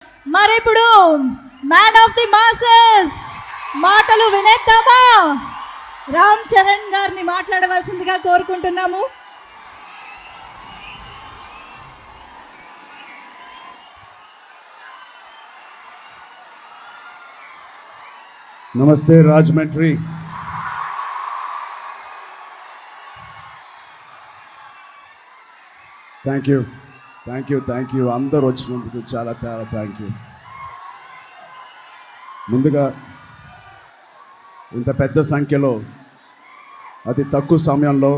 మరి ఇప్పుడు man of the masses మాటలు వినేద్దామా? రామ్ చరణ్ గారిని మాట్లాడవలసిందిగా కోరుకుంటున్నాము. నమస్తే రాజమండ్రి. థ్యాంక్ యూ అందరు వచ్చినందుకు చాలా థ్యాంక్ యూ. ముందుగా ఇంత పెద్ద సంఖ్యలో అతి తక్కువ సమయంలో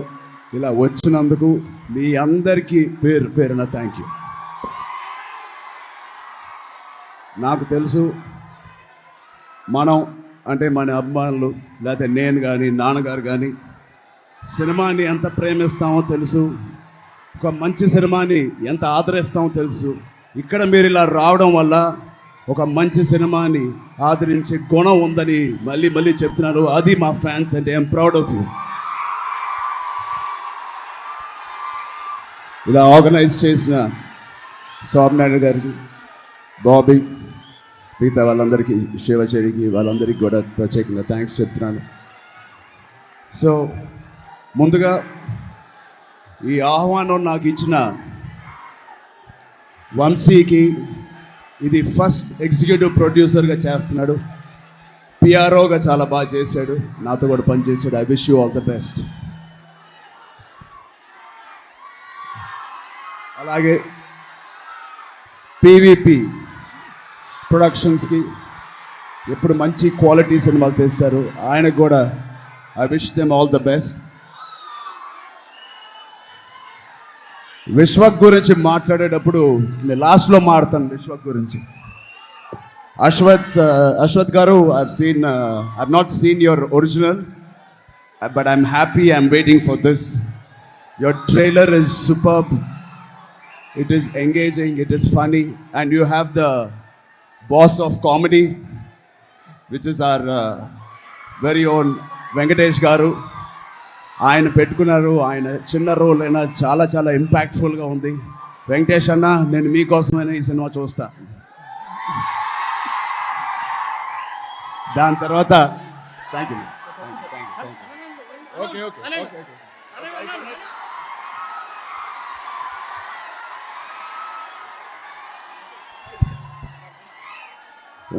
ఇలా వచ్చినందుకు మీ అందరికీ పేరున థ్యాంక్ యూ. నాకు తెలుసు మనం అంటే మన అభిమానులు లేకపోతే నేను కానీ నాన్నగారు కానీ సినిమాని ఎంత ప్రేమిస్తామో తెలుసు, ఒక మంచి సినిమాని ఎంత ఆదరిస్తామో తెలుసు. ఇక్కడ మీరు ఇలా రావడం వల్ల ఒక మంచి సినిమాని ఆదరించే గుణం ఉందని మళ్ళీ చెప్తున్నాను. అది మా ఫ్యాన్స్ అంటే ఐఎమ్ ప్రౌడ్ ఆఫ్ యూ. ఇలా ఆర్గనైజ్ చేసిన సోమనాయుడు గారికి, బాబీ, మిగతా వాళ్ళందరికీ, శివచేరికి, వాళ్ళందరికీ కూడా ప్రత్యేకంగా థ్యాంక్స్ చెప్తున్నాను. సో ముందుగా ఈ ఆహ్వానం నాకు ఇచ్చిన వంశీకి, ఇది ఫస్ట్ ఎగ్జిక్యూటివ్ ప్రొడ్యూసర్గా చేస్తున్నాడు, పిఆర్ఓగా చాలా బాగా చేశాడు, నాతో కూడా పనిచేశాడు. I wish you all the best. అలాగే పీవీపీ ప్రొడక్షన్స్కి ఎప్పుడు మంచి క్వాలిటీ సినిమాలు తీస్తారు, ఆయనకు కూడా I wish them all the best. Vishwak గురించి మాట్లాడేటప్పుడు నేను లాస్ట్లో మాట్లాడతాను. విశ్వక్ గురించి అశ్వత్ గారు, I've not seen your original, but I'm happy, I'm waiting for this. Your trailer is superb, it is engaging, it is funny, and you have the boss of comedy, which is our very own Venkatesh garu. ఆయన పెట్టుకున్నారు. ఆయన చిన్న role అయినా చాలా చాలా ఇంపాక్ట్ఫుల్గా ఉంది. వెంకటేష్ అన్న, నేను మీకోసమైనా ఈ సినిమా చూస్తా. దాని తర్వాత థ్యాంక్ యూ. ఓకే.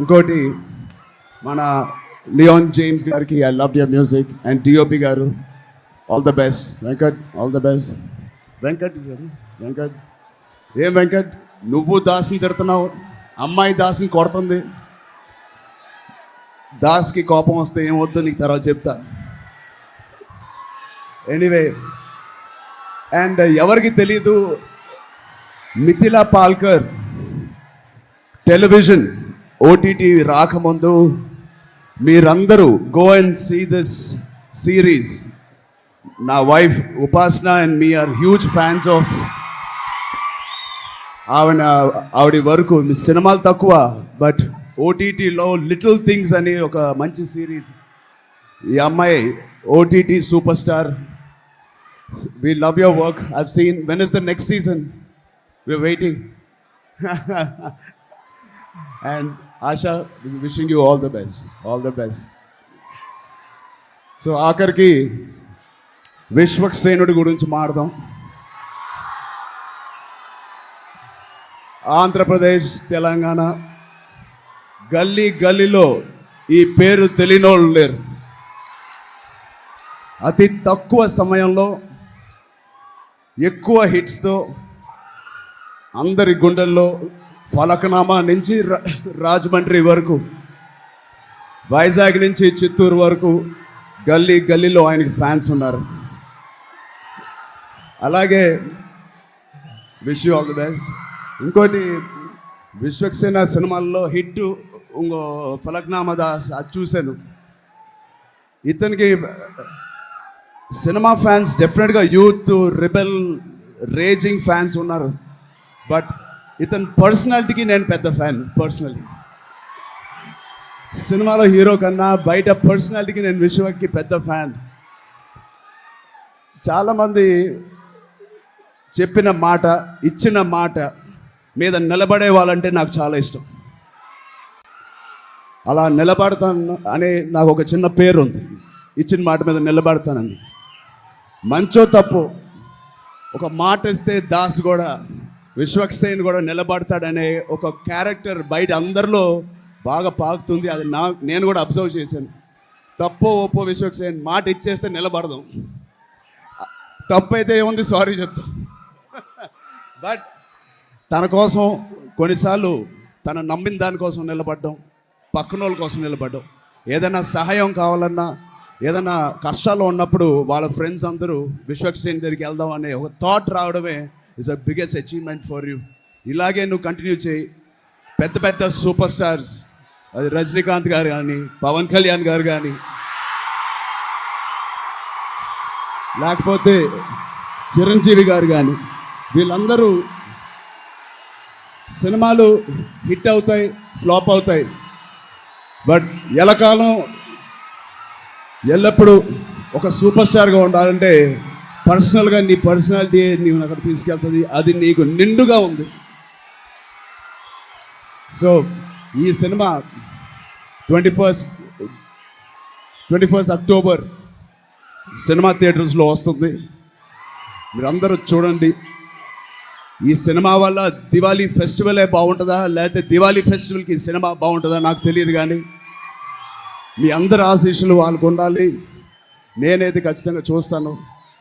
ఇంకోటి మన లియోన్ జేమ్స్ గారికి, I love your music, and DOP గారు, all the best. Venkat, all the best. Venkat ఏం వెంకట్, నువ్వు దాస్ని తిడుతున్నావు, అమ్మాయి దాస్ని కొడుతుంది. దాస్కి కోపం వస్తే ఏమవుతుందో నీకు తర్వాత చెప్తా. ఎనీవే, అండ్ ఎవరికి తెలీదు, మిథిలా పాల్కర్ టెలివిజన్ ఓటీటీ రాకముందు మీరందరూ go and see this series. నా wife Upasana and me are huge fans of ఆవిడ వరకు మీ సినిమాలు తక్కువ, బట్ ఓటీటీలో లిటిల్ థింగ్స్ అని ఒక మంచి సిరీస్. ఈ అమ్మాయి OTT super star. We love your work. I've seen. When is the next season? We're waiting. And Asha, wishing you all the best. So ఆఖరికి విశ్వక్సేనుడి గురించి మాట్లాడదాం. ఆంధ్రప్రదేశ్, తెలంగాణ గల్లీలో ఈ పేరు తెలియనోళ్ళు లేరు. అతి తక్కువ సమయంలో ఎక్కువ హిట్స్తో అందరి గుండెల్లో, ఫలక్నామా నుంచి రాజమండ్రి వరకు, వైజాగ్ నుంచి చిత్తూరు వరకు గల్లీలో ఆయనకి ఫ్యాన్స్ ఉన్నారు. అలాగే wish you all the best. ఇంకోటి, విశ్వక్సేన సినిమాల్లో హిట్ ఇంకో ఫలక్నామా దాస్, అది చూశాను. ఇతనికి సినిమా ఫ్యాన్స్ డెఫినెట్గా యూత్, రిబెల్, రేజింగ్ ఫ్యాన్స్ ఉన్నారు, బట్ ఇతని పర్సనాలిటీకి నేను పెద్ద ఫ్యాన్. పర్సనలీ సినిమాలో హీరో కన్నా బయట పర్సనాలిటీకి నేను విశ్వక్కి పెద్ద ఫ్యాన్. చాలామంది చెప్పిన మాట, ఇచ్చిన మాట మీద నిలబడే వాళ్ళంటే నాకు చాలా ఇష్టం. అలా నిలబడతాను అనే నాకు ఒక చిన్న పేరు ఉంది, ఇచ్చిన మాట మీద నిలబడతానని. మంచో తప్పు ఒక మాట ఇస్తే దాస్ కూడా విశ్వక్సేన్ కూడా నిలబడతాడనే ఒక క్యారెక్టర్ బయట అందరిలో బాగా పాకుతుంది. అది నేను కూడా అబ్జర్వ్ చేశాను. తప్పో ఒప్పో విశ్వక్సేన్ మాట ఇచ్చేస్తే నిలబడదాం, తప్పు అయితే ఏముంది సారీ చెప్తాం. బట్ తన కోసం కొన్నిసార్లు తన నమ్మిన దానికోసం నిలబడ్డం, పక్కన వాళ్ళ కోసం నిలబడ్డం, ఏదైనా సహాయం కావాలన్నా ఏదైనా కష్టాల్లో ఉన్నప్పుడు వాళ్ళ ఫ్రెండ్స్ అందరూ విశ్వక్సేన్ దగ్గరికి వెళ్దాం అనే ఒక థాట్ రావడమే is a biggest achievement for you. ఇలాగే నువ్వు కంటిన్యూ చేయి. పెద్ద పెద్ద సూపర్ స్టార్స్, అది రజనీకాంత్ గారు కానీ, పవన్ కళ్యాణ్ గారు కానీ, లేకపోతే చిరంజీవి గారు కానీ, వీళ్ళందరూ సినిమాలు హిట్ అవుతాయి, ఫ్లాప్ అవుతాయి. బట్ ఎల్లకాలం ఎల్లప్పుడూ ఒక సూపర్ స్టార్గా ఉండాలంటే పర్సనల్గా నీ పర్సనాలిటీ నీవు అక్కడ తీసుకెళ్తుంది. అది నీకు నిండుగా ఉంది. సో ఈ సినిమా 21 అక్టోబర్ సినిమా థియేటర్స్లో వస్తుంది. మీరందరూ చూడండి. ఈ సినిమా వల్ల దివాళీ ఫెస్టివలే బాగుంటుందా, లేకపోతే దివాళీ ఫెస్టివల్కి సినిమా బాగుంటుందా నాకు తెలియదు, కానీ మీ అందరి ఆశీస్సులు వాళ్ళకు ఉండాలి. నేనైతే ఖచ్చితంగా చూస్తాను.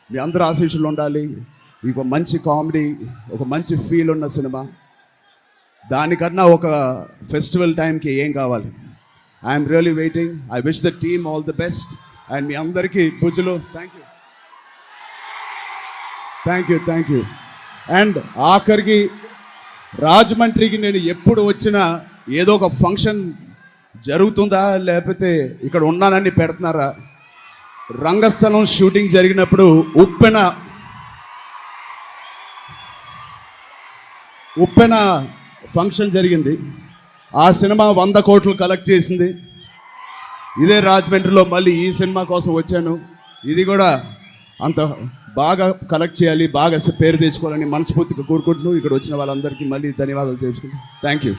మీ అందరి ఆశీస్సులు ఉండాలి. ఒక మంచి కామెడీ, ఒక మంచి ఫీల్ ఉన్న సినిమా. దానికన్నా ఒక ఫెస్టివల్ టైంకి ఏం కావాలి? I'm really waiting. I wish the team all the best. And మీ అందరికీ పూజలు. Thank you. అండ్ ఆఖరికి రాజమండ్రికి నేను ఎప్పుడు వచ్చినా ఏదో ఒక ఫంక్షన్ జరుగుతుందా, లేకపోతే ఇక్కడ ఉన్నానని పెడుతున్నారా? రంగస్థలం షూటింగ్ జరిగినప్పుడు ఉప్పెన ఫంక్షన్ జరిగింది. ఆ సినిమా 100 కోట్లు కలెక్ట్ చేసింది. ఇదే రాజమండ్రిలో మళ్ళీ ఈ సినిమా కోసం వచ్చాను. ఇది కూడా అంత బాగా కలెక్ట్ చేయాలి, బాగా పేరు తెచ్చుకోవాలని మనస్ఫూర్తిగా కోరుకుంటున్నాను. ఇక్కడ వచ్చిన వాళ్ళందరికీ మళ్ళీ ధన్యవాదాలు తెలుసుకుంటాను. Thank you.